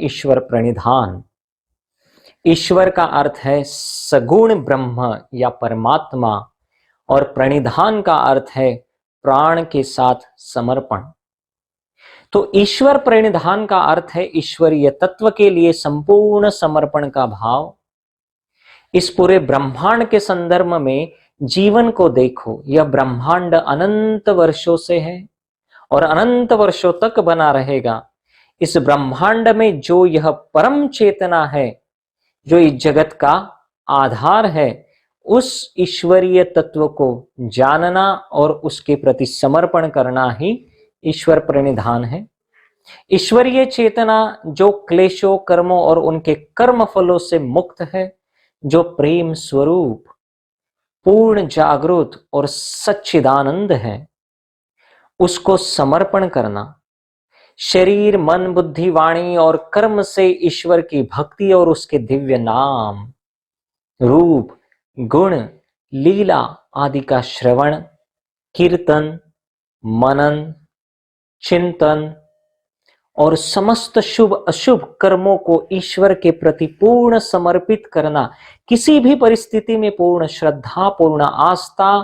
ईश्वर प्रणिधान। ईश्वर का अर्थ है सगुण ब्रह्म या परमात्मा और प्रणिधान का अर्थ है प्राण के साथ समर्पण। तो ईश्वर प्रणिधान का अर्थ है ईश्वरीय तत्व के लिए संपूर्ण समर्पण का भाव। इस पूरे ब्रह्मांड के संदर्भ में जीवन को देखो, यह ब्रह्मांड अनंत वर्षों से है और अनंत वर्षों तक बना रहेगा। इस ब्रह्मांड में जो यह परम चेतना है, जो इस जगत का आधार है, उस ईश्वरीय तत्व को जानना और उसके प्रति समर्पण करना ही ईश्वर प्रणिधान है। ईश्वरीय चेतना जो क्लेशों, कर्मों और उनके कर्म फलों से मुक्त है, जो प्रेम स्वरूप, पूर्ण जागृत और सच्चिदानंद है, उसको समर्पण करना। शरीर, मन, बुद्धि, वाणी और कर्म से ईश्वर की भक्ति और उसके दिव्य नाम, रूप, गुण, लीला आदि का श्रवण, कीर्तन, मनन, चिंतन और समस्त शुभ अशुभ कर्मों को ईश्वर के प्रति पूर्ण समर्पित करना, किसी भी परिस्थिति में पूर्ण श्रद्धा, पूर्ण आस्था,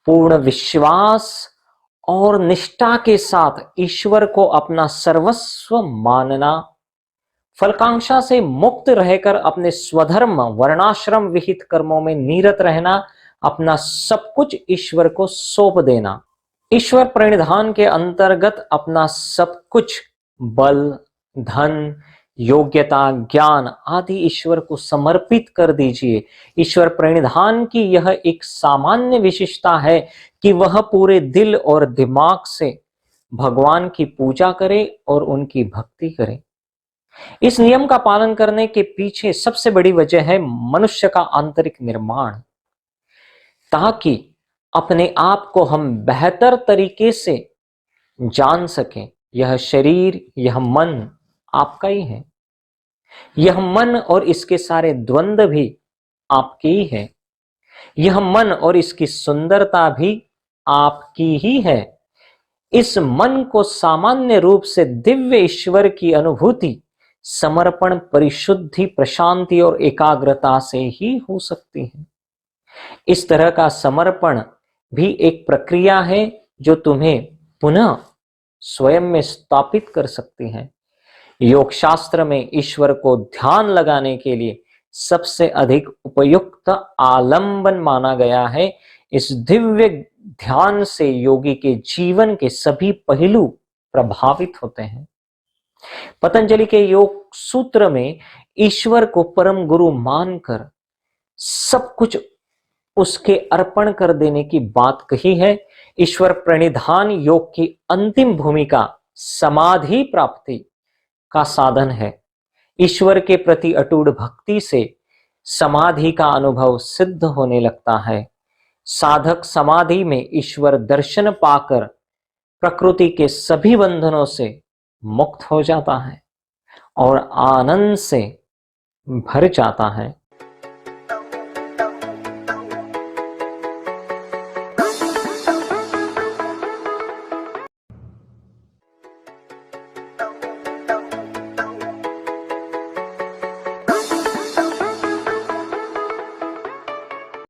पूर्ण विश्वास और निष्ठा के साथ ईश्वर को अपना सर्वस्व मानना, फलकांक्षा से मुक्त रहकर अपने स्वधर्म वर्णाश्रम विहित कर्मों में निरत रहना, अपना सब कुछ ईश्वर को सौंप देना। ईश्वर प्रणिधान के अंतर्गत अपना सब कुछ, बल, धन, योग्यता, ज्ञान आदि ईश्वर को समर्पित कर दीजिए। ईश्वर प्रणिधान की यह एक सामान्य विशेषता है कि वह पूरे दिल और दिमाग से भगवान की पूजा करे और उनकी भक्ति करे। इस नियम का पालन करने के पीछे सबसे बड़ी वजह है मनुष्य का आंतरिक निर्माण, ताकि अपने आप को हम बेहतर तरीके से जान सकें। यह शरीर, यह मन आपका ही है। यह मन और इसके सारे द्वंद्व भी आपके ही है। यह मन और इसकी सुंदरता भी आपकी ही है। इस मन को सामान्य रूप से दिव्य ईश्वर की अनुभूति, समर्पण, परिशुद्धि, प्रशांति और एकाग्रता से ही हो सकती है। इस तरह का समर्पण भी एक प्रक्रिया है जो तुम्हें पुनः स्वयं में स्थापित कर सकती है। योग शास्त्र में ईश्वर को ध्यान लगाने के लिए सबसे अधिक उपयुक्त आलंबन माना गया है। इस दिव्य ध्यान से योगी के जीवन के सभी पहलू प्रभावित होते हैं। पतंजलि के योग सूत्र में ईश्वर को परम गुरु मानकर सब कुछ उसके अर्पण कर देने की बात कही है। ईश्वर प्रणिधान योग की अंतिम भूमिका समाधि प्राप्ति का साधन है। ईश्वर के प्रति अटूट भक्ति से समाधि का अनुभव सिद्ध होने लगता है। साधक समाधि में ईश्वर दर्शन पाकर प्रकृति के सभी बंधनों से मुक्त हो जाता है और आनंद से भर जाता है।